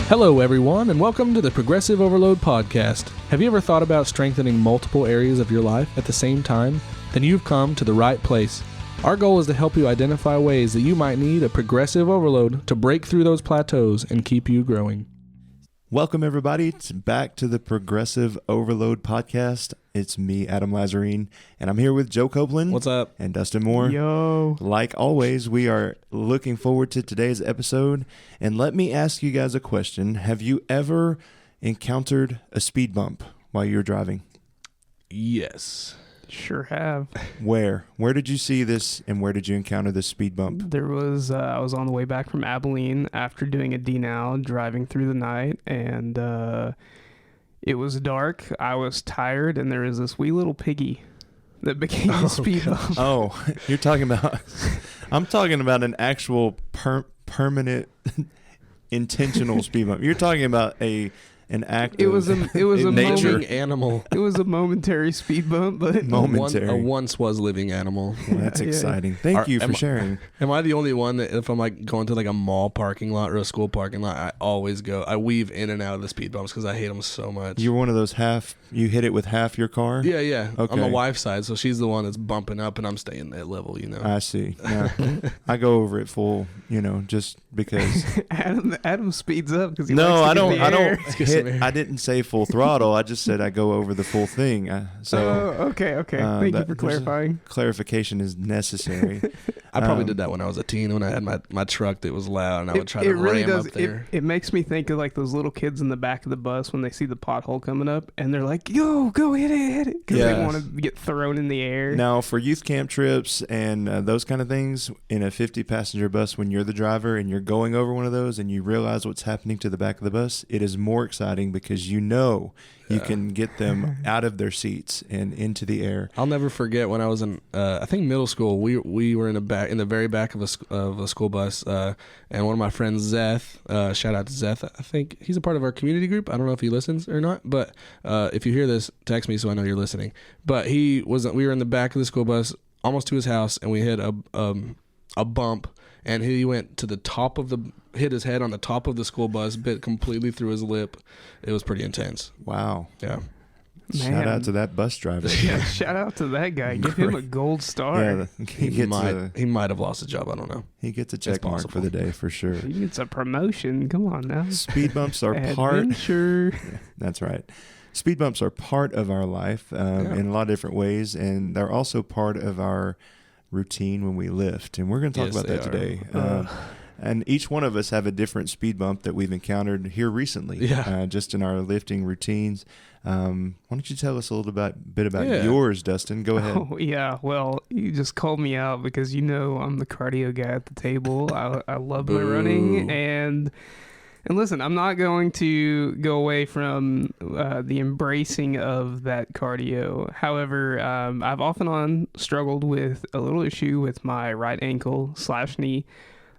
Hello, everyone, and welcome to the Progressive Overload Podcast. Have you ever thought about strengthening multiple areas of your life at the same time? Then you've come to the right place. Our goal is to help you identify ways that you might need a progressive overload to break through those plateaus and keep you growing. Welcome, everybody, back to the Progressive Overload Podcast. It's me, Adam Lazarine, and I'm here with Joe Copeland. What's up? And Dustin Moore. Yo. Like always, we are looking forward to today's episode. And let me ask you guys a question. Have you ever encountered a speed bump while you were driving? Yes. Sure have. Where? Where did you see this, and where did you encounter this speed bump? There was, I was on the way back from Abilene after doing a D-Now, driving through the night, and it was dark. I was tired, and there was this wee little piggy that became a speed bump. Oh, you're talking about, I'm talking about an actual permanent, intentional speed bump. You're talking about an act. It was a nature moment, animal. It was a momentary speed bump, but Momentary. A once was living animal. Well, that's Yeah. exciting. Thank you for sharing. Am I the only one that if I'm like going to like a mall parking lot or a school parking lot, I weave in and out of the speed bumps because I hate them so much. You're one of those you hit it with half your car? Yeah. Okay. On my wife's side, so she's the one that's bumping up and I'm staying at level, you know. I see. Yeah. I go over it full, just because. Adam speeds up because he No, likes I to don't. get the I air. don't hit. I didn't say full throttle. I just said I go over the full thing. Okay. Thank you for clarifying. Clarification is necessary. I probably did that when I was a teen when I had my truck that was loud and I would try to ram up there. It makes me think of like those little kids in the back of the bus when they see the pothole coming up and they're like, "Yo, go hit it," because they want to get thrown in the air. Now, for youth camp trips and those kind of things, in a 50-passenger bus, when you're the driver and you're going over one of those and you realize what's happening to the back of the bus, it is more exciting because you can get them out of their seats and into the air. I'll never forget when I was in, I think middle school. We were in the very back of a school bus, and one of my friends, Zeth, shout out to Zeth. I think he's a part of our community group. I don't know if he listens or not, but if you hear this, text me so I know you're listening. But we were in the back of the school bus, almost to his house, and we hit a bump, and he went to the top of hit his head on the top of the school bus, bit completely through his lip. It was pretty intense. Wow. Yeah. Man. Shout out to that bus driver. Yeah, shout out to that guy. Give him a gold star. Yeah, He might have lost a job. I don't know. He gets a check mark for the day for sure. He gets a promotion. Come on now. Speed bumps are Adventure. Yeah, that's right. Speed bumps are part of our life in a lot of different ways, and they're also part of our routine when we lift. And we're going to talk about that today. And each one of us have a different speed bump that we've encountered here recently, just in our lifting routines. Why don't you tell us a little bit about yours, Dustin? Go ahead. Oh, yeah. Well, you just called me out because I'm the cardio guy at the table. I love my running. And listen, I'm not going to go away from the embracing of that cardio. However, I've off and on struggled with a little issue with my right ankle / knee.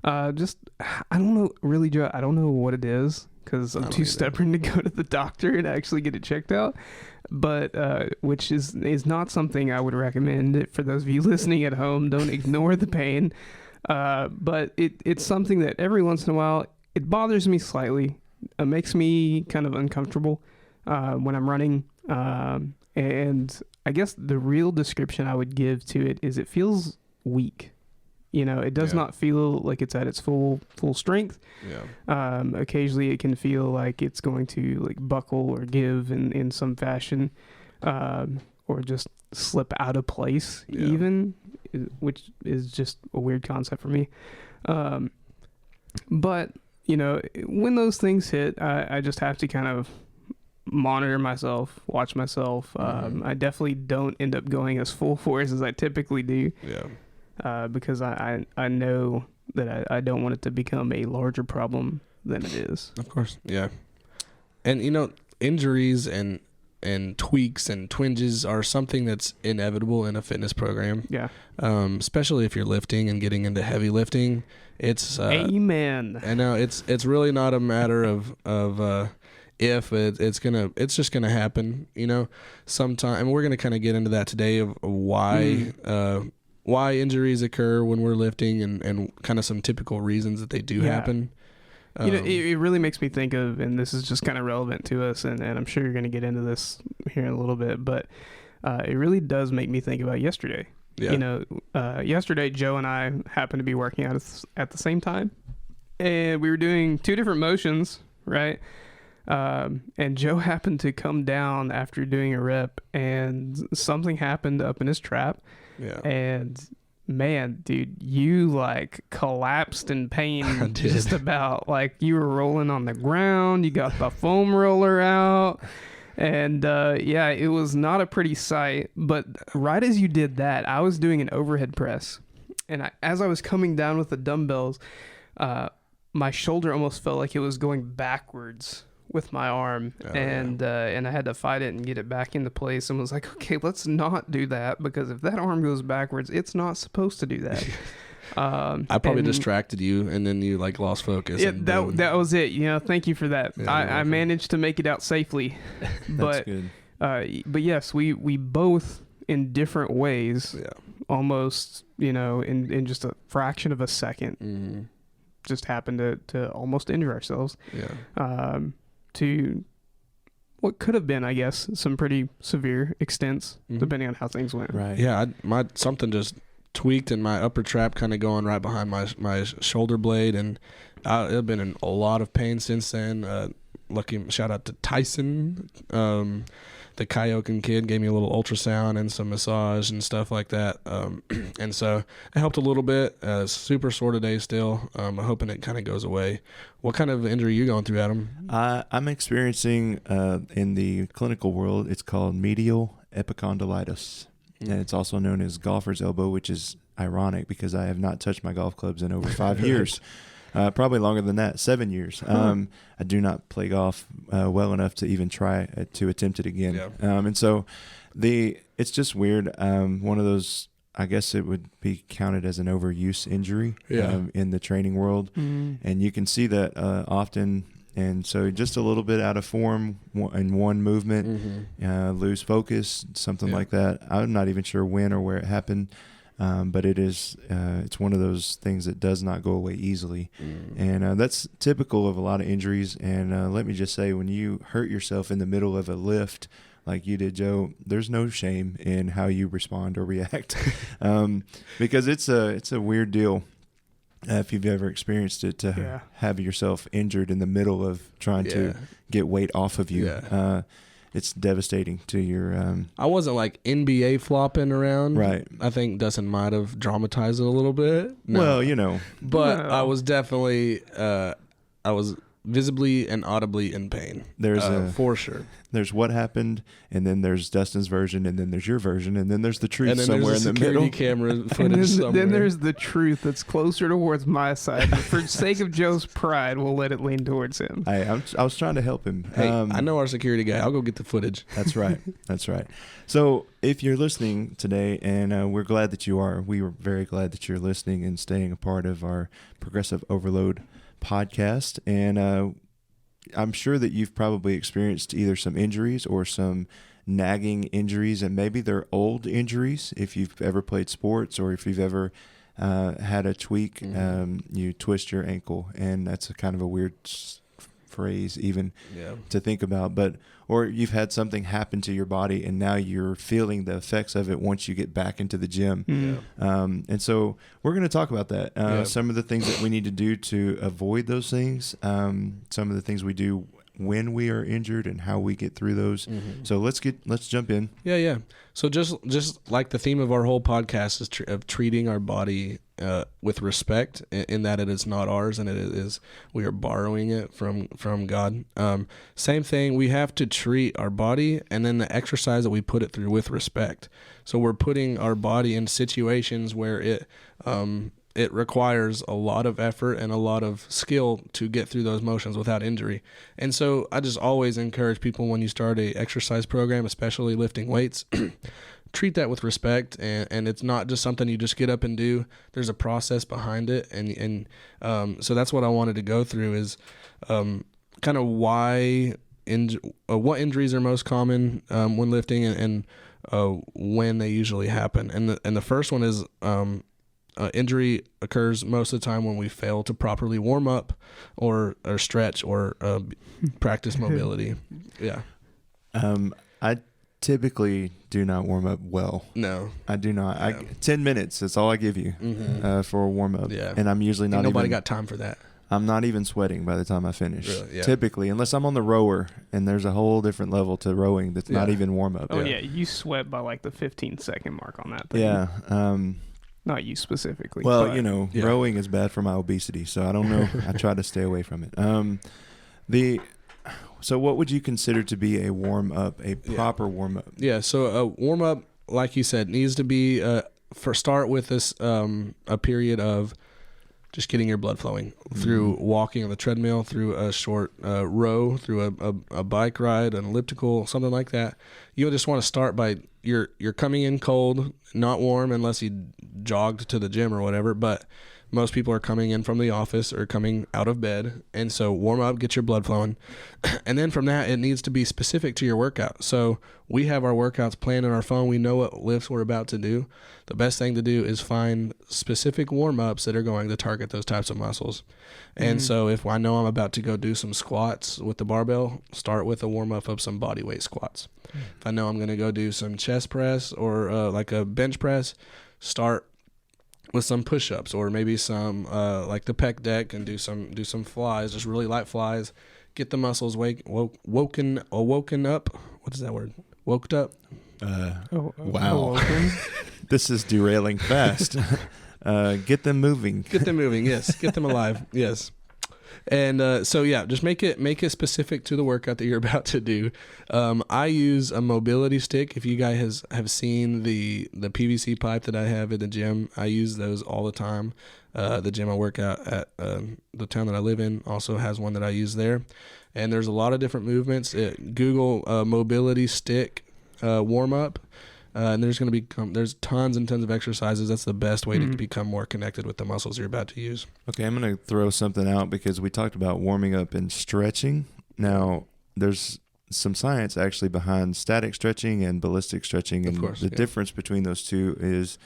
I don't know, really, Joe, I don't know what it is because I'm too stubborn to go to the doctor and actually get it checked out. But, which is not something I would recommend for those of you listening at home. Don't ignore the pain. But it's something that every once in a while, it bothers me slightly. It makes me kind of uncomfortable when I'm running. And I guess the real description I would give to it is it feels weak. It does not feel like it's at its full strength. Yeah. Occasionally it can feel like it's going to like buckle or give in some fashion, or just slip out of place even, which is just a weird concept for me. But when those things hit, I just have to kind of monitor myself, watch myself. I definitely don't end up going as full force as I typically do. Yeah. Because I know that I don't want it to become a larger problem than it is. Of course, yeah. And injuries and tweaks and twinges are something that's inevitable in a fitness program. Yeah. Especially if you're lifting and getting into heavy lifting, it's amen. I know it's really not a matter of if it's just gonna happen. Sometime, and we're gonna kind of get into that today of why injuries occur when we're lifting and kind of some typical reasons that they do happen. It really makes me think of, and this is just kind of relevant to us, and I'm sure you're going to get into this here in a little bit, but it really does make me think about yesterday. Yeah. Yesterday, Joe and I happened to be working out at the same time, and we were doing 2 different motions, right? And Joe happened to come down after doing a rep, and something happened up in his trap. Yeah. And man, dude, you like collapsed in pain just about. Like you were rolling on the ground. You got the foam roller out. And it was not a pretty sight. But right as you did that, I was doing an overhead press. And as I was coming down with the dumbbells, my shoulder almost felt like it was going backwards with my arm, and I had to fight it and get it back into place, and was like, okay, let's not do that, because if that arm goes backwards, it's not supposed to do that. I probably distracted you, and then you like lost focus. Yeah, that was it. Thank you for that. Yeah, I managed to make it out safely, but good. But yes, we both in different ways, almost in just a fraction of a second, just happened to almost injure ourselves. Yeah. To what could have been, I guess, some pretty severe extents, depending on how things went. Right. Yeah, something just tweaked in my upper trap, kind of going right behind my shoulder blade, and I've been in a lot of pain since then. Shout out to Tyson, the Kyokan kid, gave me a little ultrasound and some massage and stuff like that, and so it helped a little bit. Super sore today still. I'm hoping it kind of goes away. What kind of injury are you going through, Adam? I'm experiencing in the clinical world, it's called medial epicondylitis, and it's also known as golfer's elbow, which is ironic because I have not touched my golf clubs in over 5 years. Probably longer than that, 7 years. I do not play golf well enough to even try to attempt it again. Yeah. And so it's just weird. One of those, I guess it would be counted as an overuse injury in the training world. And you can see that often. And so just a little bit out of form in one movement, lose focus, something like that. I'm not even sure when or where it happened. But it's one of those things that does not go away easily. And that's typical of a lot of injuries. And let me just say, when you hurt yourself in the middle of a lift like you did, Joe, there's no shame in how you respond or react, because it's a weird deal. If you've ever experienced it, to have yourself injured in the middle of trying to get weight off of you. It's devastating to your... I wasn't like NBA flopping around. Right. I think Dustin might have dramatized it a little bit. No. Well, But I was definitely... I was visibly and audibly in pain. For sure. There's what happened, and then there's Dustin's version, and then there's your version, and then there's the truth somewhere in the middle. And camera footage somewhere. Then there's the truth that's closer towards my side. But for sake of Joe's pride, we'll let it lean towards him. I was trying to help him. Hey, I know our security guy. I'll go get the footage. That's right. That's right. So if you're listening today, and we're glad that you are, we were very glad that you're listening and staying a part of our Progressive Overload podcast, and I'm sure that you've probably experienced either some injuries or some nagging injuries, and maybe they're old injuries. If you've ever played sports, or if you've ever had a tweak, you twist your ankle, and that's a kind of a weird phrase even to think about, or you've had something happen to your body and now you're feeling the effects of it once you get back into the gym. And so we're going to talk about that. Some of the things that we need to do to avoid those things, some of the things we do when we are injured and how we get through those. So let's jump in. So just like the theme of our whole podcast is of treating our body with respect, in that it is not ours, and it is, we are borrowing it from God. Same thing, we have to treat our body and then the exercise that we put it through with respect. So we're putting our body in situations where it requires a lot of effort and a lot of skill to get through those motions without injury. And so I just always encourage people, when you start a exercise program, especially lifting weights, treat that with respect, and it's not just something you just get up and do. There's a process behind it, and so that's what I wanted to go through is kind of why what injuries are most common when lifting, and when they usually happen. And the first one is injury occurs most of the time when we fail to properly warm up or stretch or practice mobility. Yeah. I typically do not warm up well. No, I do not. Yeah. 10 minutes. That's all I give you for a warm up. Yeah. And I'm usually not nobody got time for that. I'm not even sweating by the time I finish. Really? Yeah. Typically, unless I'm on the rower, and there's a whole different level to rowing that's not even warm up. Oh yeah, you sweat by like the 15-second mark on that thing. Yeah. Not you specifically. Well, but rowing is bad for my obesity, so I don't know. I try to stay away from it. So what would you consider to be a warm up, a proper warm up? Yeah. So a warm up, like you said, needs to be start with this a period of just getting your blood flowing through walking on the treadmill, through a short row, through a bike ride, an elliptical, something like that. You'll just want to start by you're coming in cold, not warm unless you jogged to the gym or whatever, but most people are coming in from the office or coming out of bed. And so warm up, get your blood flowing. And then from that, it needs to be specific to your workout. So we have our workouts planned on our phone. We know what lifts we're about to do. The best thing to do is find specific warm ups that are going to target those types of muscles. And so if I know I'm about to go do some squats with the barbell, start with a warm up of some body weight squats. If I know I'm going to go do some chest press or like a bench press, start with some push-ups or maybe some like the pec deck and do some flies, just really light flies. Get the muscles woken up. What is that word? Woked up. Wow. This is derailing fast. Get them moving. Get them moving. Yes. Get them alive. Yes. And so yeah, just make it specific to the workout that you're about to do. I use a mobility stick. If you guys have seen the PVC pipe that I have in the gym, I use those all the time. The gym I work out at, the town that I live in, also has one that I use there. And there's a lot of different movements. Google mobility stick warm up. And there's tons and tons of exercises. That's the best way to become more connected with the muscles you're about to use. Okay, I'm going to throw something out because we talked about warming up and stretching. Now, there's some science actually behind static stretching and ballistic stretching. And the difference between those two is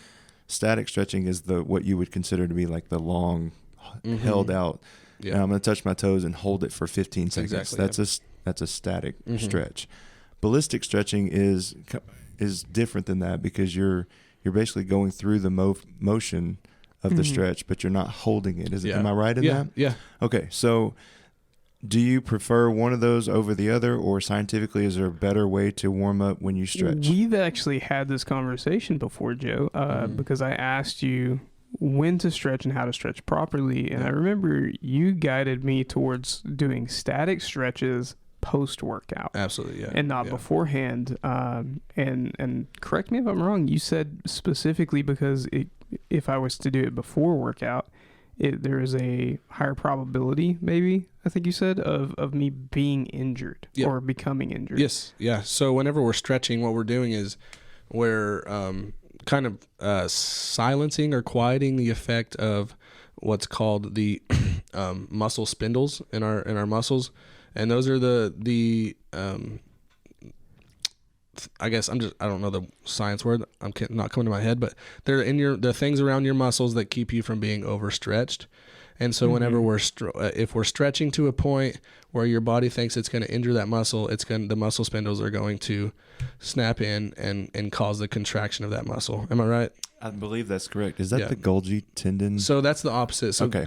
static stretching is what you would consider to be like the long, held out. Yeah. And I'm going to touch my toes and hold it for 15 seconds. Exactly, that's a static stretch. Ballistic stretching is different than that because you're basically going through the motion of the stretch, but you're not holding it. Am I right in that? Yeah. Okay, so do you prefer one of those over the other, or scientifically, is there a better way to warm up when you stretch? We've actually had this conversation before, Joe, because I asked you when to stretch and how to stretch properly, and I remember you guided me towards doing static stretches post-workout. Absolutely, yeah. And not beforehand. And correct me if I'm wrong, you said specifically because if I was to do it before workout, there is a higher probability, maybe, I think you said, of me being injured or becoming injured. Yes, yeah. So whenever we're stretching, what we're doing is we're kind of silencing or quieting the effect of what's called the muscle spindles in our muscles. And those are the I guess I don't know the science word. I'm not coming to my head, but they're in the things around your muscles that keep you from being overstretched. And so whenever if we're stretching to a point where your body thinks it's going to injure that muscle, the muscle spindles are going to snap in and cause the contraction of that muscle. Am I right? I believe that's correct. Is that the Golgi tendon? So that's the opposite. So okay.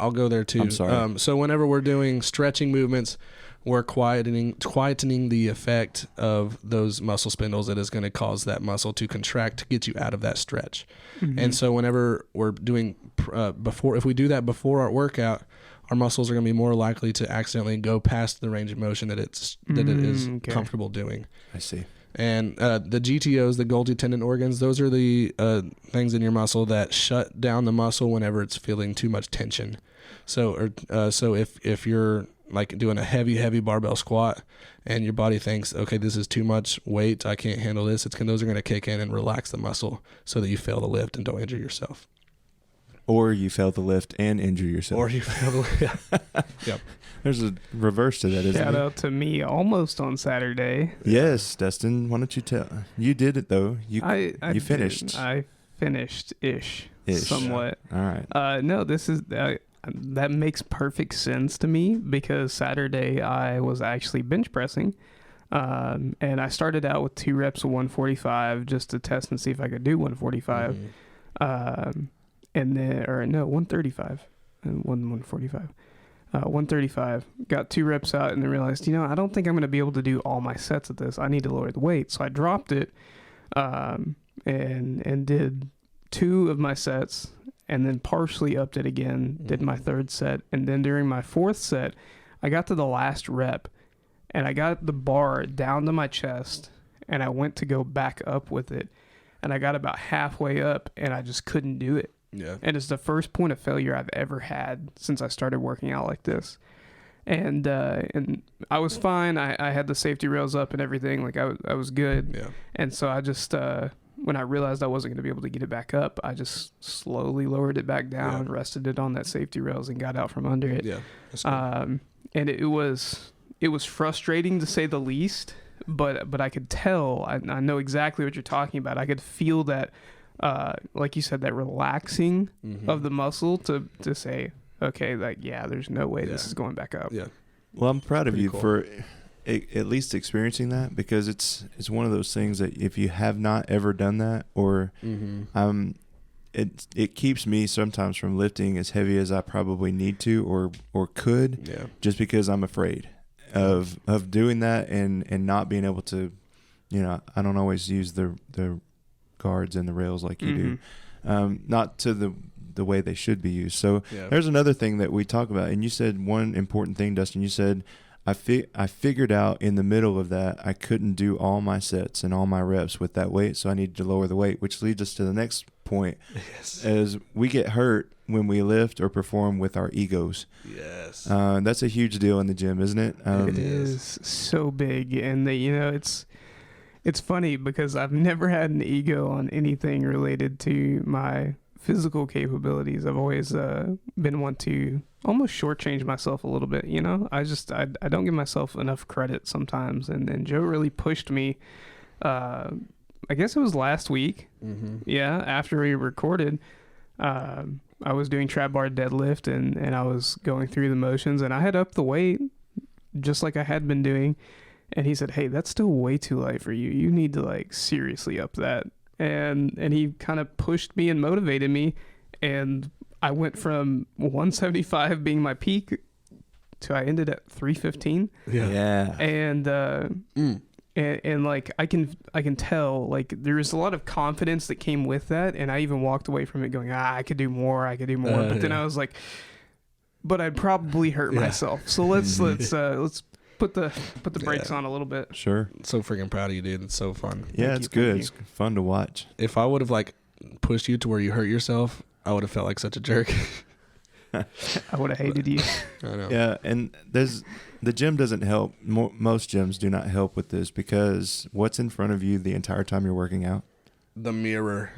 I'll go there too. I'm sorry. So whenever we're doing stretching movements, we're quietening the effect of those muscle spindles that is going to cause that muscle to contract to get you out of that stretch. And so whenever we're doing if we do that before our workout, our muscles are going to be more likely to accidentally go past the range of motion that it is comfortable doing. I see. And the GTOs, the Golgi tendon organs, those are the things in your muscle that shut down the muscle whenever it's feeling too much tension. So if you're like doing a heavy barbell squat and your body thinks, okay, this is too much weight, I can't handle this, those are going to kick in and relax the muscle so that you fail to lift and don't injure yourself. Or you fail to lift and injure yourself. Or you fail to lift. Yep. There's a reverse to that, isn't there? Shout out to me almost on Saturday. Yes, Dustin. Why don't you tell? You did it, though. You finished. I finished-ish. somewhat. All right. No, this is that makes perfect sense to me because Saturday I was actually bench pressing, and I started out with 2 reps of 145 just to test and see if I could do 145, and then 135 and 145. 135, got 2 reps out and then realized, I don't think I'm going to be able to do all my sets at this. I need to lower the weight. So I dropped it and did 2 of my sets and then partially upped it again, did my 3rd set. And then during my 4th set, I got to the last rep and I got the bar down to my chest and I went to go back up with it. And I got about halfway up and I just couldn't do it. Yeah. And it's the first point of failure I've ever had since I started working out like this. And I was fine. I had the safety rails up and everything. Like I was good. Yeah. And so I just, when I realized I wasn't going to be able to get it back up, I just slowly lowered it back down, rested it on that safety rails and got out from under it. Yeah. That's cool. And it was frustrating to say the least, but I could tell, I know exactly what you're talking about. I could feel that, like you said, that relaxing of the muscle to say, okay, like, there's no way this is going back up. Yeah. Well, I'm proud of you cool. for at least experiencing that, because it's one of those things that if you have not ever done that, or it keeps me sometimes from lifting as heavy as I probably need to or could, just because I'm afraid of doing that and not being able to, I don't always use the guards and the rails like you do, not to the way they should be used. So there's another thing that we talk about, and you said one important thing, Dustin. You said I figured out in the middle of that I couldn't do all my sets and all my reps with that weight, so I needed to lower the weight, which leads us to the next point. As we get hurt when we lift or perform with our egos. That's a huge deal in the gym, isn't it? It is so big, and it's funny because I've never had an ego on anything related to my physical capabilities. I've always been one to almost shortchange myself a little bit. I don't give myself enough credit sometimes, and Joe really pushed me. I guess it was last week. After we recorded, I was doing trap bar deadlift and I was going through the motions, and I had upped the weight just like I had been doing. And he said, "Hey, that's still way too light for you. You need to seriously up that." And he kind of pushed me and motivated me. And I went from 175 being my peak to I ended at 315. And I can tell there was a lot of confidence that came with that. And I even walked away from it going, I could do more. But then I was like, but I'd probably hurt myself. So let's put the brakes on a little bit. Sure. So freaking proud of you, dude. It's so fun. It's good. It's fun to watch. If I would have pushed you to where you hurt yourself, I would have felt like such a jerk. I would have hated you. I know. Yeah, and the gym doesn't help. Most gyms do not help with this, because what's in front of you the entire time you're working out? The mirror.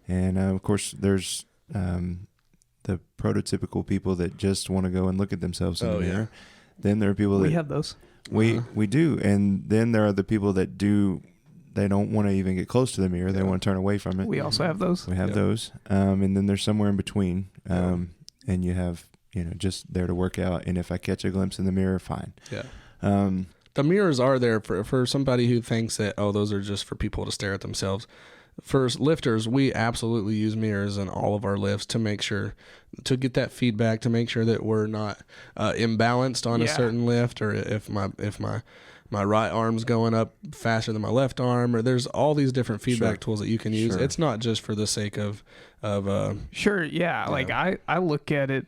And of course, there's the prototypical people that just want to go and look at themselves in the mirror. Then there are people that we have those. We do, and then there are the people that do. They don't want to even get close to the mirror. They want to turn away from it. We also have those. We have those, and then there's somewhere in between, and you have just there to work out. And if I catch a glimpse in the mirror, fine. The mirrors are there for somebody who thinks that those are just for people to stare at themselves. For lifters, we absolutely use mirrors in all of our lifts to make sure, to get that feedback, to make sure that we're not imbalanced on a certain lift, or if my right arm's going up faster than my left arm, or there's all these different feedback tools that you can use. It's not just for the sake of I look at it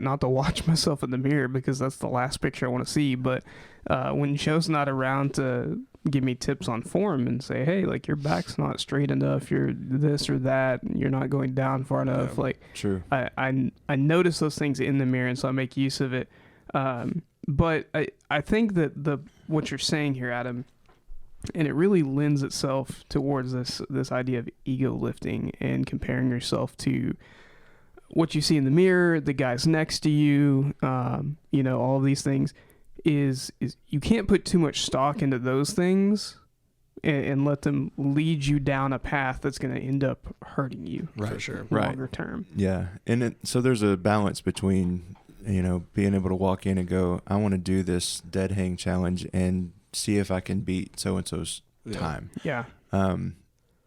not to watch myself in the mirror, because that's the last picture I want to see, but when Joe's not around to give me tips on form and say, hey, your back's not straight enough, you're this or that, you're not going down far enough. True. I notice those things in the mirror, and so I make use of it. But I think that what you're saying here, Adam, and it really lends itself towards this idea of ego lifting and comparing yourself to what you see in the mirror, the guys next to you, all of these things, is you can't put too much stock into those things and let them lead you down a path that's going to end up hurting you. Right. For sure. Longer term. Yeah. And so there's a balance between, being able to walk in and go, I want to do this dead hang challenge and see if I can beat so-and-so's time. Yeah.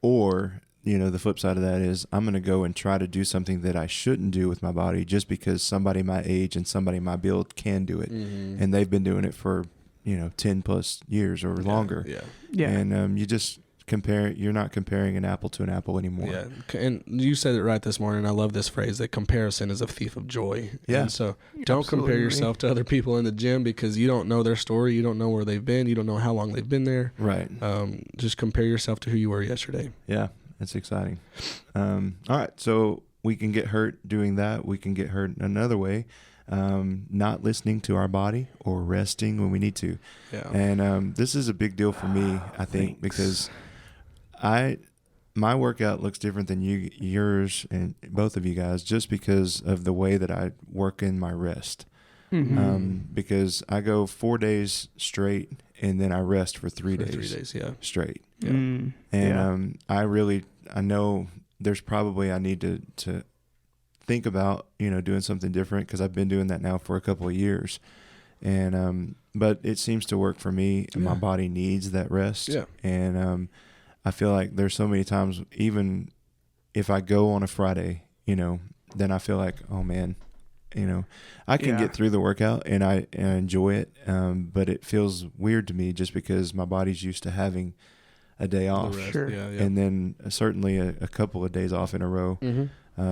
Or, the flip side of that is I'm going to go and try to do something that I shouldn't do with my body just because somebody my age and somebody my build can do it. Mm-hmm. And they've been doing it for, 10 plus years or longer. Yeah. Yeah. And you just you're not comparing an apple to an apple anymore. Yeah. And you said it right this morning. I love this phrase that comparison is a thief of joy. Yeah. And so don't compare yourself to other people in the gym because you don't know their story. You don't know where they've been. You don't know how long they've been there. Right. Just compare yourself to who you were yesterday. Yeah. That's exciting. All right. So we can get hurt doing that. We can get hurt another way. Not listening to our body or resting when we need to. Yeah. And this is a big deal for me, I think, because my workout looks different than yours and both of you guys just because of the way that I work in my rest. Mm-hmm. Because I go 4 days straight and then I rest for 3 days. 3 days, yeah. Straight. Yeah. And I know there's probably I need to think about, doing something different because I've been doing that now for a couple of years. And but it seems to work for me and my body needs that rest. Yeah. And I feel like there's so many times, even if I go on a Friday, then I feel like, oh man, I can get through the workout and I enjoy it. But it feels weird to me just because my body's used to having a day off. Sure. Yeah. And then certainly a couple of days off in a row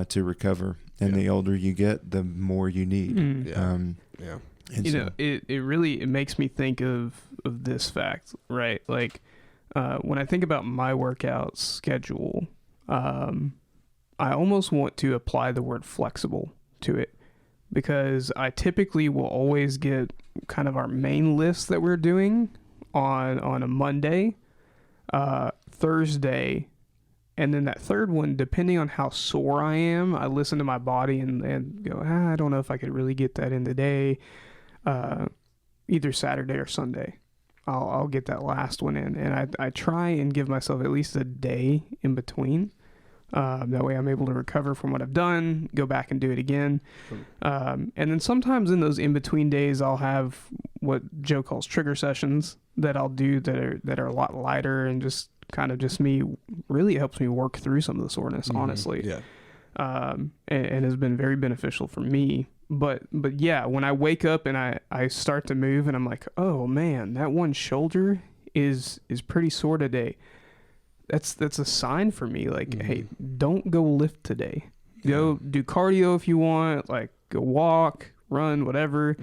to recover. And the older you get, the more you need. Yeah. It really makes me think of this fact, right? Like when I think about my workout schedule, I almost want to apply the word flexible to it because I typically will always get kind of our main list that we're doing on a Monday, Thursday, and then that third one, depending on how sore I am, I listen to my body and go, I don't know if I could really get that in today. Either Saturday or Sunday, I'll get that last one in, and I try and give myself at least a day in between. That way I'm able to recover from what I've done, go back and do it again. And then sometimes in those in-between days, I'll have what Joe calls trigger sessions that I'll do that are a lot lighter and just kind of just me, really helps me work through some of the soreness, honestly. Yeah. And has been very beneficial for me. But yeah, when I wake up and I start to move and I'm like, oh man, that one shoulder is pretty sore today. That's a sign for me. Like, hey, don't go lift today. Go do cardio if you want, like go walk, run, whatever.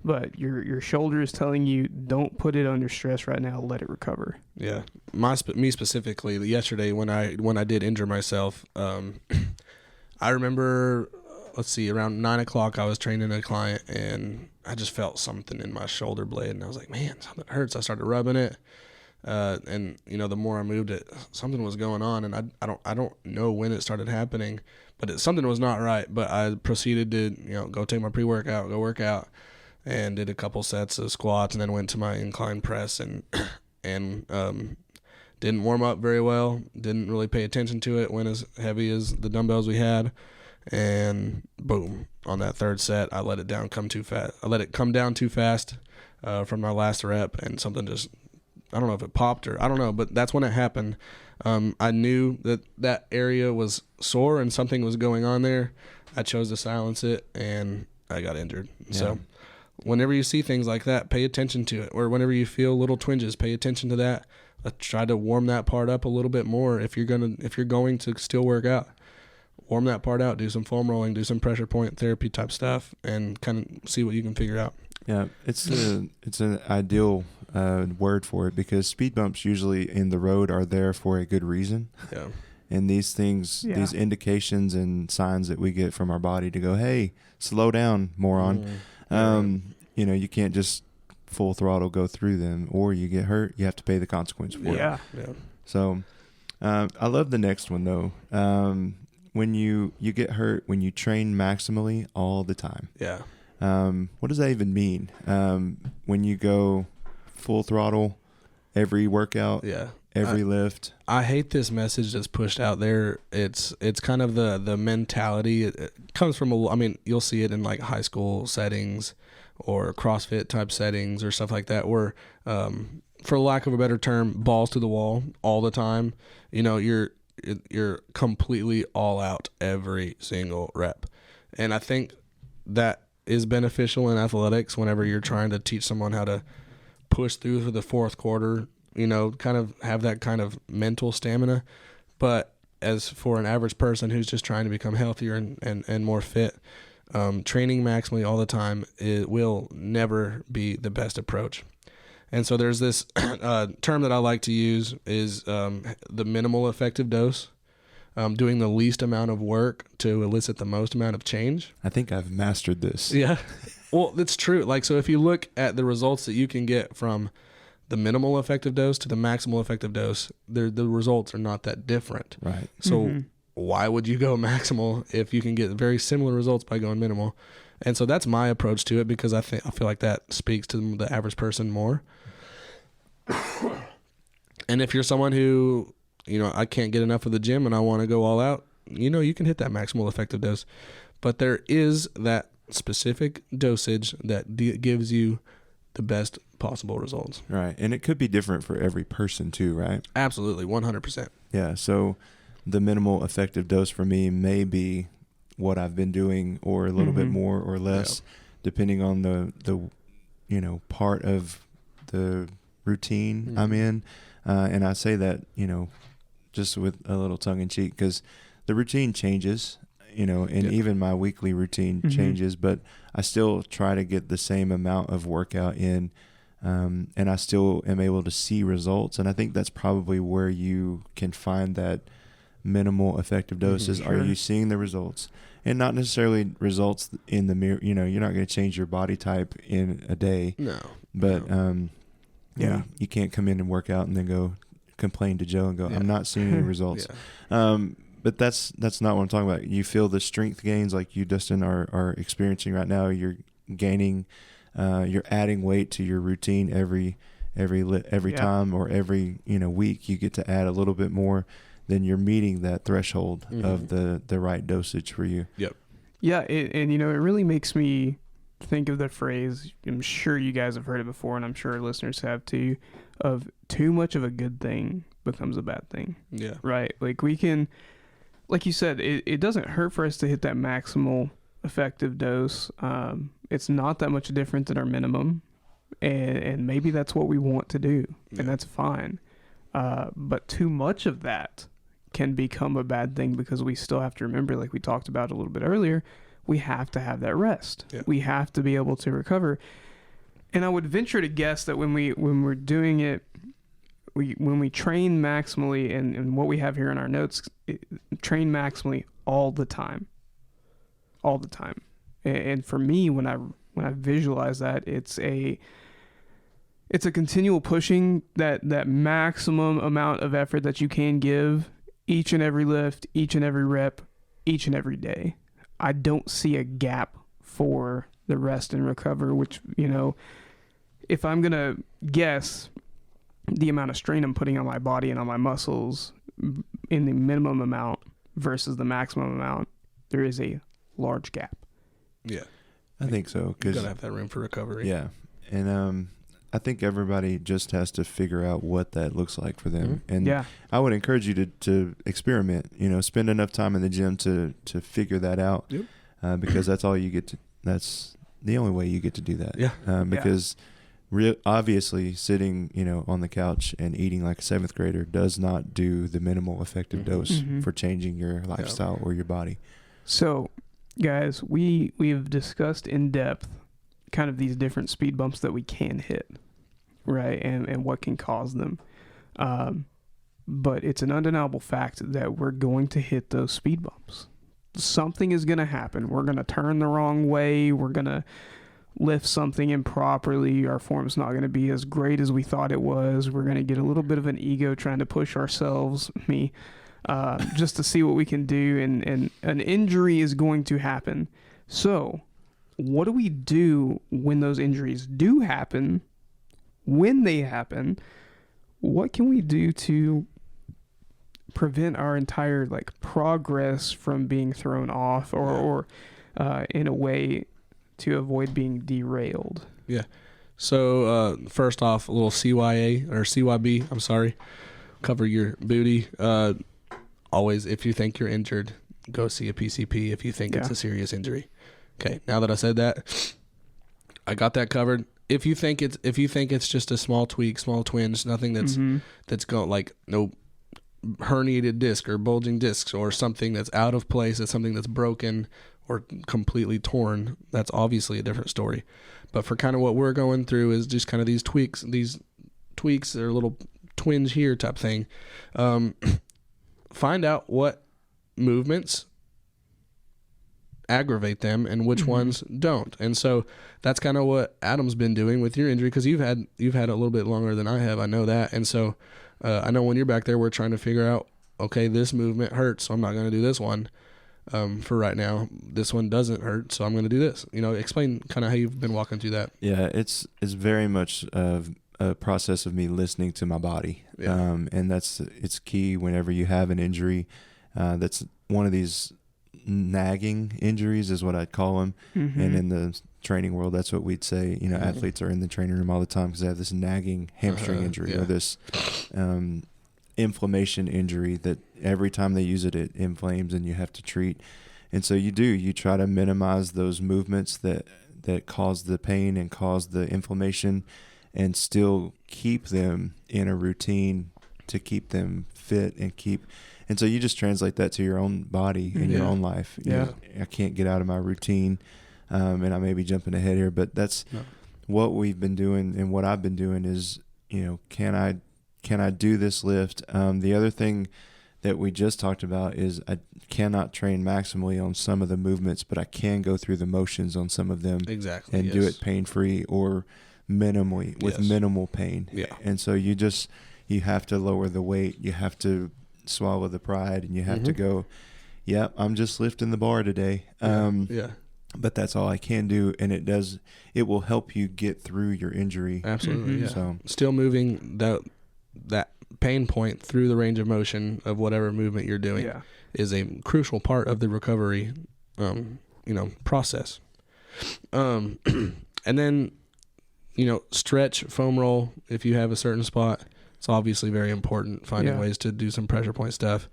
But your shoulder is telling you don't put it under stress right now. Let it recover. Yeah. Me specifically, yesterday when I did injure myself, I remember, around 9 o'clock I was training a client and I just felt something in my shoulder blade and I was like, man, something hurts. I started rubbing it. And the more I moved it, something was going on, and I don't know when it started happening, but something was not right. But I proceeded to go take my pre-workout, go work out, and did a couple sets of squats, and then went to my incline press and didn't warm up very well. Didn't really pay attention to it. Went as heavy as the dumbbells we had, and boom, on that third set, I let it come down too fast from my last rep, and something just. I don't know if it popped or I don't know, but that's when it happened. I knew that area was sore and something was going on there. I chose to silence it and I got injured. Yeah. So whenever you see things like that, pay attention to it. Or whenever you feel little twinges, pay attention to that. Try to warm that part up a little bit more. If you're going to still work out, warm that part out. Do some foam rolling, do some pressure point therapy type stuff, and kind of see what you can figure out. Yeah, it's an ideal word for it because speed bumps usually in the road are there for a good reason. Yeah. And these things, these indications and signs that we get from our body to go, hey, slow down, moron. You can't just full throttle go through them, or you get hurt. You have to pay the consequence for it. Yeah. So I love the next one though. When you get hurt when you train maximally all the time. Yeah. What does that even mean? When you go full throttle every workout, every lift. I hate this message that's pushed out there. It's kind of the mentality. It comes from you'll see it in like high school settings or CrossFit type settings or stuff like that, where for lack of a better term, balls to the wall all the time. You're completely all out every single rep. And I think that is beneficial in athletics whenever you're trying to teach someone how to push through for the fourth quarter, kind of have that kind of mental stamina. But as for an average person who's just trying to become healthier and more fit, training maximally all the time, it will never be the best approach. And so there's this term that I like to use is the minimal effective dose, doing the least amount of work to elicit the most amount of change. I think I've mastered this. Yeah. Well, that's true. Like, so if you look at the results that you can get from the minimal effective dose to the maximal effective dose, the results are not that different. Right. So why would you go maximal if you can get very similar results by going minimal? And so that's my approach to it, because I feel like that speaks to the average person more. And if you're someone who, I can't get enough of the gym and I want to go all out, you can hit that maximal effective dose. But there is that specific dosage that gives you the best possible results. Right. And it could be different for every person too, right? Absolutely. 100%. Yeah. So the minimal effective dose for me may be what I've been doing, or a little bit more or less, depending on the part of the routine I'm in. And I say that, just with a little tongue in cheek, because the routine changes, and even my weekly routine changes, but I still try to get the same amount of workout in, and I still am able to see results. And I think that's probably where you can find that minimal effective doses. Sure. Are you seeing the results? And not necessarily results in the mirror. You're not going to change your body type in a day. No. But you can't come in and work out and then go complain to Joe and go, I'm not seeing any results. But that's not what I'm talking about. You feel the strength gains like you, Dustin, are experiencing right now. You're gaining, you're adding weight to your routine every time, or every week. You get to add a little bit more. Then you're meeting that threshold of the right dosage for you. Yep. Yeah, and it really makes me think of the phrase, I'm sure you guys have heard it before, and I'm sure our listeners have too, of too much of a good thing becomes a bad thing. Yeah. Right? Like we can, like you said, it doesn't hurt for us to hit that maximal effective dose. It's not that much different than our minimum, and maybe that's what we want to do, and that's fine. But too much of that can become a bad thing, because we still have to remember, like we talked about a little bit earlier, we have to have that rest. Yeah. We have to be able to recover. And I would venture to guess that when we're doing it, when we train maximally, and what we have here in our notes, train maximally all the time. And for me, when I visualize that, it's a continual pushing that maximum amount of effort that you can give each and every lift, each and every rep, each and every day. I don't see a gap for the rest and recover, which, if I'm going to guess the amount of strain I'm putting on my body and on my muscles in the minimum amount versus the maximum amount, there is a large gap. Yeah. I think so. You've got to have that room for recovery. Yeah. And I think everybody just has to figure out what that looks like for them. And I would encourage you to experiment, spend enough time in the gym to figure that out. Yep. Because that's all you get to, that's the only way you get to do that. Yeah. Because obviously sitting, on the couch and eating like a 7th grader does not do the minimal effective dose for changing your lifestyle or your body. So guys, we've discussed in depth kind of these different speed bumps that we can hit, right? And what can cause them. But it's an undeniable fact that we're going to hit those speed bumps. Something is going to happen. We're going to turn the wrong way. We're going to lift something improperly. Our form's not going to be as great as we thought it was. We're going to get a little bit of an ego trying to push ourselves, just to see what we can do. And an injury is going to happen. So what do we do when those injuries do happen? When they happen, what can we do to prevent our entire like progress from being thrown off, or in a way to avoid being derailed? Yeah. So first off, a little CYA or CYB. I'm sorry. Cover your booty. Always, if you think you're injured, go see a PCP if you think it's a serious injury. Okay. Now that I said that, I got that covered. If you think it's just a small tweak, small twinge, nothing that's going like no herniated disc or bulging discs or something that's out of place, it's something that's broken or completely torn, that's obviously a different story. But for kind of what we're going through is just kind of these tweaks or little twinge here type thing. Find out what movements aggravate them and which ones don't. And so that's kind of what Adam's been doing with your injury, because you've had a little bit longer than I have. I know that. And so I know when you're back there, we're trying to figure out, okay, this movement hurts, so I'm not going to do this one for right now. This one doesn't hurt, so I'm going to do this. Explain kind of how you've been walking through that. Yeah, it's very much a process of me listening to my body. Yeah. And it's key whenever you have an injury. That's one of these nagging injuries is what I'd call them. And in the training world, that's what we'd say. Athletes are in the training room all the time because they have this nagging hamstring injury or this inflammation injury that every time they use it, it inflames and you have to treat. And so you try to minimize those movements that cause the pain and cause the inflammation, and still keep them in a routine to keep them fit and so you just translate that to your own body and your own life. I can't get out of my routine, and I may be jumping ahead here, but that's what we've been doing, and what I've been doing is, can I do this lift? The other thing that we just talked about is I cannot train maximally on some of the movements, but I can go through the motions on some of them and do it pain-free or minimally with minimal pain. Yeah. And so you have to lower the weight, you have to swallow the pride, and you have to go, I'm just lifting the bar today. But that's all I can do, and it will help you get through your injury. Absolutely. So still moving that pain point through the range of motion of whatever movement you're doing is a crucial part of the recovery process. And then stretch, foam roll if you have a certain spot. It's obviously very important, finding ways to do some pressure point stuff.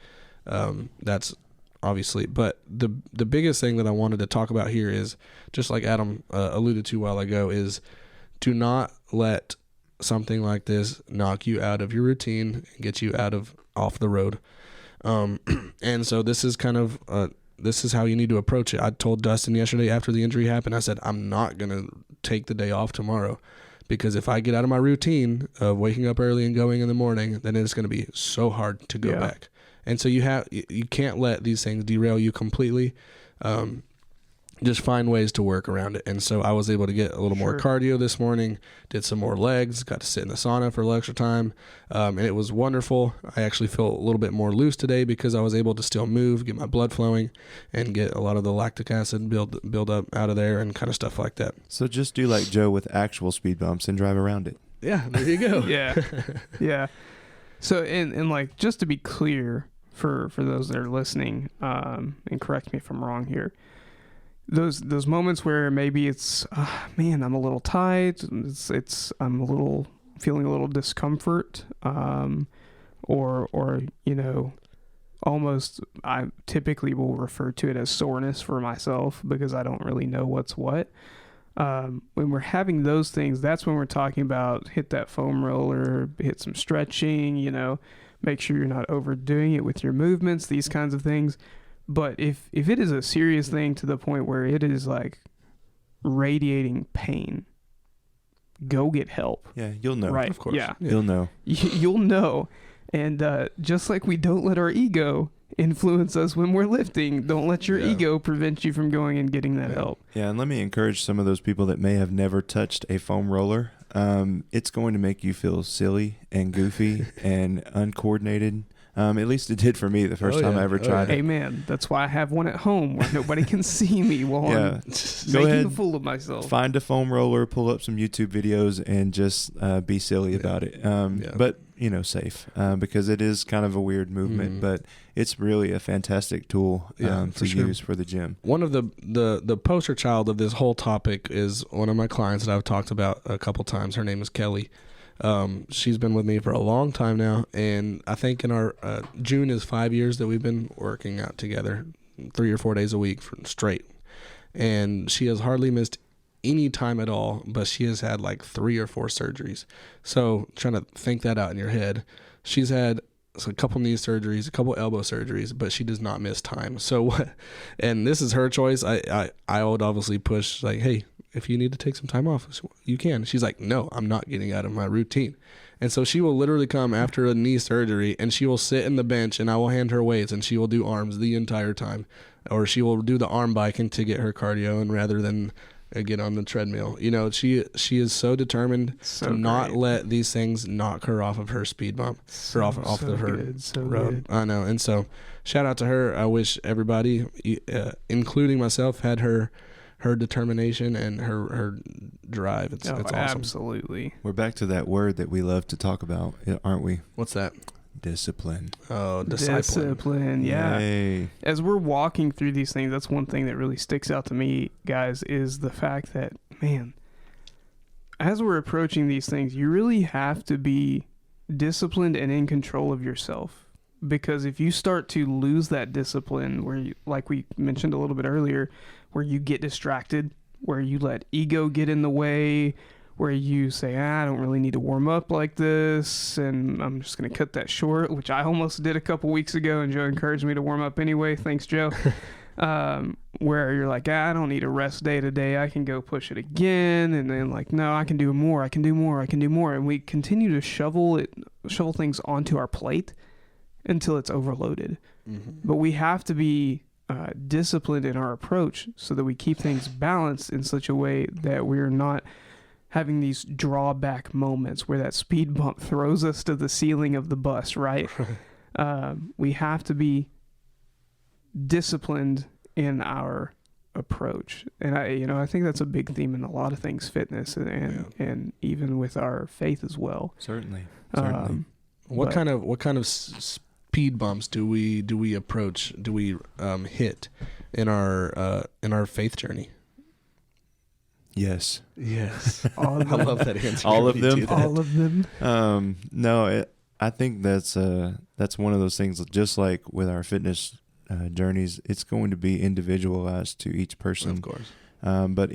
That's obviously, but the biggest thing that I wanted to talk about here is, just like Adam alluded to a while ago, is do not let something like this knock you out of your routine and get you off the road. And so this is kind of this is how you need to approach it. I told Dustin yesterday after the injury happened, I said, I'm not going to take the day off tomorrow, because if I get out of my routine of waking up early and going in the morning, then it's going to be so hard to go back. And so you can't let these things derail you completely. Just find ways to work around it. And so I was able to get a little more cardio this morning, did some more legs, got to sit in the sauna for a little extra time. And it was wonderful. I actually feel a little bit more loose today because I was able to still move, get my blood flowing, and get a lot of the lactic acid build up out of there and kind of stuff like that. So just do like Joe with actual speed bumps and drive around it. Yeah, there you go. Yeah. So, and like, just to be clear for those that are listening, and correct me if I'm wrong here, those moments where maybe it's, man, I'm a little tight, I'm feeling a little discomfort, or almost, I typically will refer to it as soreness for myself because I don't really know what's what. When we're having those things, that's when we're talking about hit that foam roller, hit some stretching, make sure you're not overdoing it with your movements, these kinds of things. But if it is a serious thing to the point where it is like radiating pain, go get help. Yeah, you'll know. Right. Of course. Yeah. You'll know. You'll know. And just like we don't let our ego influence us when we're lifting, don't let your ego prevent you from going and getting that help. Yeah, and let me encourage some of those people that may have never touched a foam roller. It's going to make you feel silly and goofy and uncoordinated. At least it did for me the first time I ever tried it. Amen. That's why I have one at home where nobody can see me while I'm making a fool of myself. Find a foam roller, pull up some YouTube videos, and just be silly about it. But safe, because it is kind of a weird movement, but it's really a fantastic tool to use for the gym. One of the poster child of this whole topic is one of my clients that I've talked about a couple times. Her name is Kelly. She's been with me for a long time now, and I think in our June is 5 years that we've been working out together 3 or 4 days a week straight, and she has hardly missed any time at all, but she has had like 3 or 4 surgeries. So trying to think that out in your head, she's had a couple knee surgeries, a couple elbow surgeries, but she does not miss time. So what? And this is her choice. I would obviously push like, hey, if you need to take some time off, you can. She's like, no, I'm not getting out of my routine. And so she will literally come after a knee surgery, and she will sit in the bench, and I will hand her weights, and she will do arms the entire time, or she will do the arm biking to get her cardio, and rather than get on the treadmill. She is so determined to not let these things knock her off of her speed bump, her off of her road. I know. And so shout out to her. I wish everybody, including myself, had her determination and her drive. It's awesome. Absolutely. We're back to that word that we love to talk about, aren't we? What's that? Discipline. Oh, discipline. Yeah. Yay. As we're walking through these things, that's one thing that really sticks out to me, guys, is the fact that, man, as we're approaching these things, you really have to be disciplined and in control of yourself. Because if you start to lose that discipline, where you, like we mentioned a little bit earlier, where you get distracted, where you let ego get in the way, where you say, I don't really need to warm up like this, and I'm just going to cut that short, which I almost did a couple weeks ago, and Joe encouraged me to warm up anyway. Thanks, Joe. Where you're like, I don't need a rest day today. I can go push it again. And then like, no, I can do more. And we continue to shovel things onto our plate until it's overloaded. But we have to be disciplined in our approach so that we keep things balanced in such a way that we're not having these drawback moments where that speed bump throws us to the ceiling of the bus, right? We have to be disciplined in our approach. And I think that's a big theme in a lot of things, fitness and even with our faith as well. Certainly. What kind of speed bumps do we approach? Do we hit in our faith journey? Yes. I love that answer. All of them. All of them. No, I think that's one of those things. Just like with our fitness journeys, it's going to be individualized to each person. Of course. But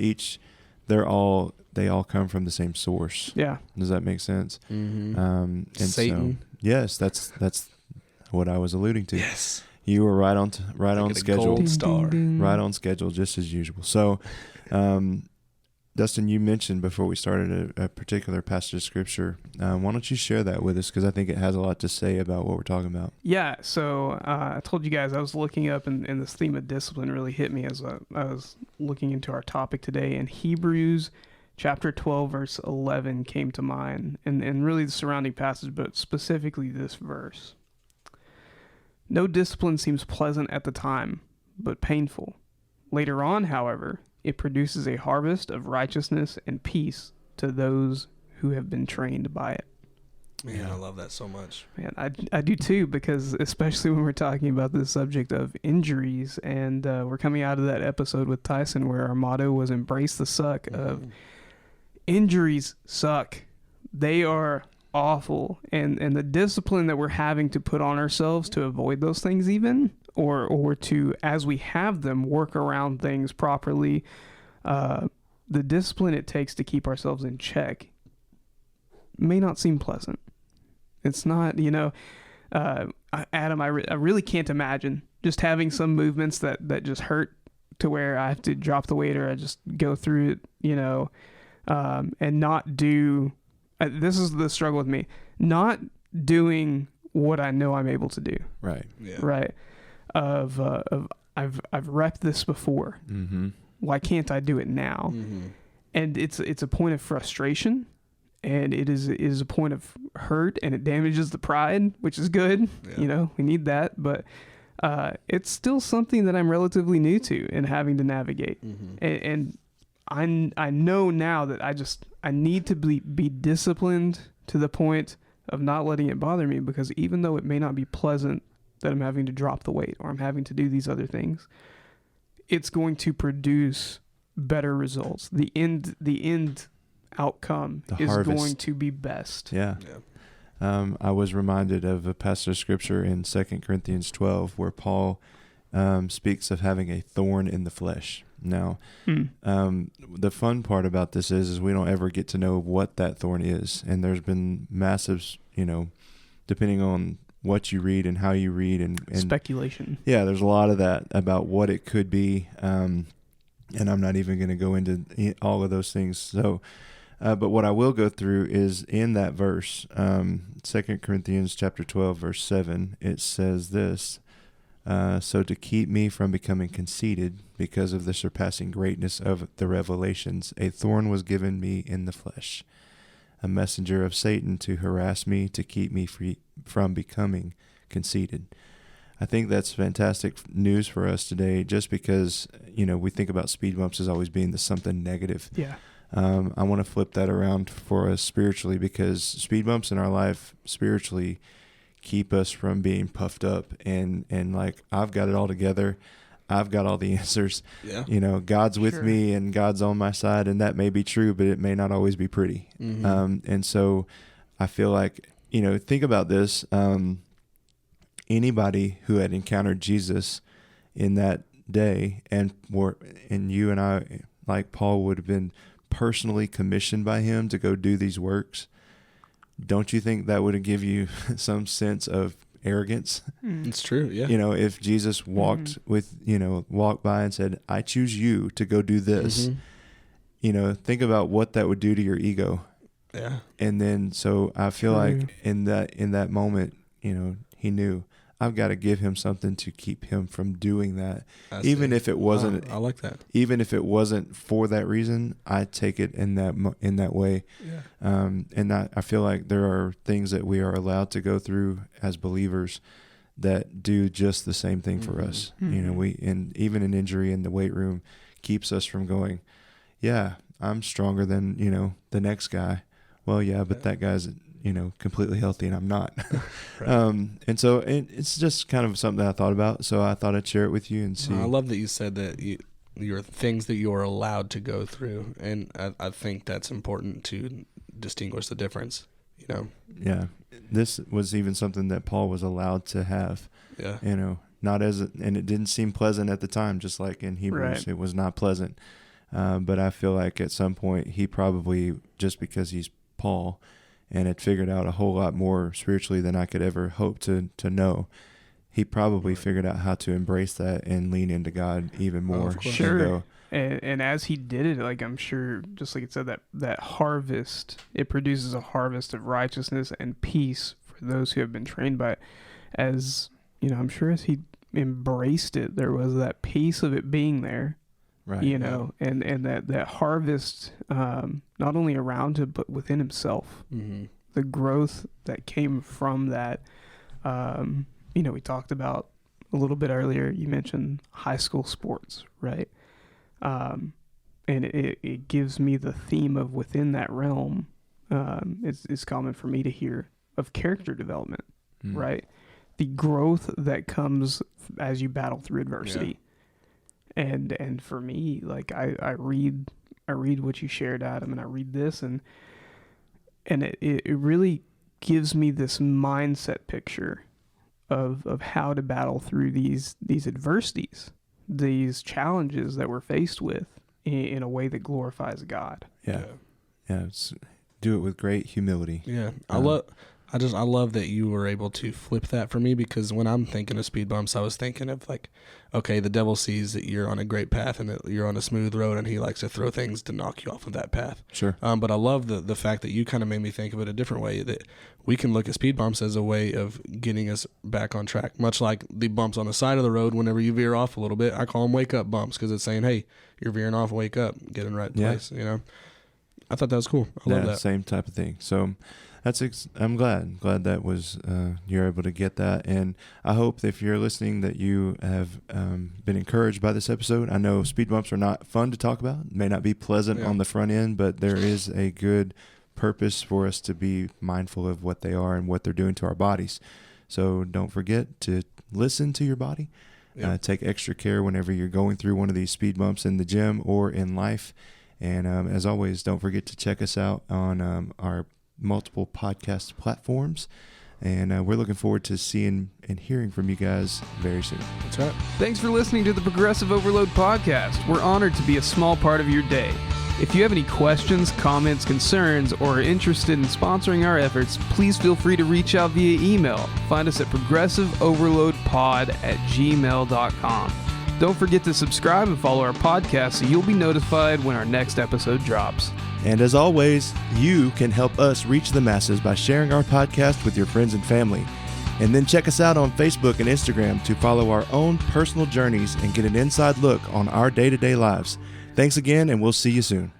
they all come from the same source. Yeah. Does that make sense? Mm-hmm. And Satan. So, yes, that's what I was alluding to. Yes. You were right on schedule. Gold star. Right on schedule, just as usual. So, Dustin, you mentioned before we started a particular passage of scripture. Why don't you share that with us? Because I think it has a lot to say about what we're talking about. Yeah, so I told you guys I was looking up, and this theme of discipline really hit me as I was looking into our topic today. And Hebrews chapter 12, verse 11 came to mind, and really the surrounding passage, but specifically this verse. No discipline seems pleasant at the time, but painful. Later on, however, it produces a harvest of righteousness and peace to those who have been trained by it. Man, I love that so much. Man, I do too, because especially when we're talking about the subject of injuries, and we're coming out of that episode with Tyson where our motto was embrace the suck of injuries suck. They are awful. And the discipline that we're having to put on ourselves to avoid those things even, or to, as we have them, work around things properly, the discipline it takes to keep ourselves in check may not seem pleasant. It's not, Adam, I really can't imagine just having some movements that just hurt to where I have to drop the weight or I just go through it, and not do, this is the struggle with me, not doing what I know I'm able to do. Right. Yeah. Right. Of I've repped this before. Mm-hmm. Why can't I do it now? Mm-hmm. And it's a point of frustration, and it is a point of hurt, and it damages the pride, which is good. Yeah. We need that, but it's still something that I'm relatively new to and having to navigate. Mm-hmm. And I know now that I need to be disciplined to the point of not letting it bother me, because even though it may not be pleasant that I'm having to drop the weight or I'm having to do these other things, it's going to produce better results. The end outcome is harvest. going to be best. Yeah. I was reminded of a passage of scripture in 2 Corinthians 12 where Paul speaks of having a thorn in the flesh. Now, the fun part about this is we don't ever get to know what that thorn is. And there's been massive, depending on what you read and how you read and speculation. Yeah, there's a lot of that about what it could be. And I'm not even going to go into all of those things. So, but what I will go through is in that verse, 2 Corinthians chapter 12, verse 7, it says this, so to keep me from becoming conceited because of the surpassing greatness of the revelations, a thorn was given me in the flesh, a messenger of Satan to harass me, to keep me from becoming conceited. I think that's fantastic news for us today, just because, we think about speed bumps as always being something negative. Yeah. I want to flip that around for us spiritually, because speed bumps in our life spiritually keep us from being puffed up and like, I've got it all together. I've got all the answers. Yeah. God's with me and God's on my side, and that may be true, but it may not always be pretty. Mm-hmm. And so I feel like, think about this. Anybody who had encountered Jesus in that day and you and I, like Paul, would have been personally commissioned by him to go do these works. Don't you think that would have give you some sense of arrogance? It's true. Yeah. If Jesus walked by and said, I choose you to go do this, think about what that would do to your ego. Yeah. And then, so I feel like in that moment, he knew, I've got to give him something to keep him from doing that. Even if it wasn't, I like that. Even if it wasn't for that reason, I take it in that way. Yeah. And I feel like there are things that we are allowed to go through as believers that do just the same thing for us. And even an injury in the weight room keeps us from going, yeah, I'm stronger than, the next guy. Well, yeah, but that guy's, completely healthy and I'm not. Right. And so it's just kind of something that I thought about. So I thought I'd share it with you and see. I love that you said that your things that you are allowed to go through. And I think that's important to distinguish the difference, Yeah. This was even something that Paul was allowed to have. Yeah. And it didn't seem pleasant at the time, just like in Hebrews, It was not pleasant. But I feel like at some point he probably, just because he's Paul and had figured out a whole lot more spiritually than I could ever hope to know, he probably figured out how to embrace that and lean into God even more. Sure. And as he did it, like, I'm sure, just like it said, that harvest, it produces a harvest of righteousness and peace for those who have been trained by it. As, I'm sure as he embraced it, there was that peace of it being there. Right. And that harvest, not only around him, but within himself. Mm-hmm. The growth that came from that, we talked about a little bit earlier, you mentioned high school sports, right? And it gives me the theme of within that realm, it's common for me to hear of character development, right? The growth that comes as you battle through adversity. Yeah. And for me, like I read what you shared, Adam, and I read this, and it really gives me this mindset picture of how to battle through these adversities, these challenges that we're faced with in a way that glorifies God. Yeah. Do it with great humility. Yeah. I love that you were able to flip that for me, because when I'm thinking of speed bumps, I was thinking of like, okay, the devil sees that you're on a great path and that you're on a smooth road, and he likes to throw things to knock you off of that path. Sure. But I love the fact that you kind of made me think of it a different way, that we can look at speed bumps as a way of getting us back on track, much like the bumps on the side of the road. Whenever you veer off a little bit, I call them wake up bumps, because it's saying, hey, you're veering off, wake up, get in the right place. I thought that was cool. I love that. Same type of thing. So I'm glad that was you're able to get that, and I hope that if you're listening that you have been encouraged by this episode. I know speed bumps are not fun to talk about, may not be pleasant on the front end, but there is a good purpose for us to be mindful of what they are and what they're doing to our bodies. So don't forget to listen to your body. Take extra care whenever you're going through one of these speed bumps in the gym or in life. And as always, don't forget to check us out on our multiple podcast platforms. And we're looking forward to seeing and hearing from you guys very soon. That's right. Thanks for listening to the Progressive Overload Podcast. We're honored to be a small part of your day. If you have any questions, comments, concerns, or are interested in sponsoring our efforts, please feel free to reach out via email. Find us at progressiveoverloadpod@gmail.com. Don't forget to subscribe and follow our podcast so you'll be notified when our next episode drops. And as always, you can help us reach the masses by sharing our podcast with your friends and family. And then check us out on Facebook and Instagram to follow our own personal journeys and get an inside look on our day-to-day lives. Thanks again, and we'll see you soon.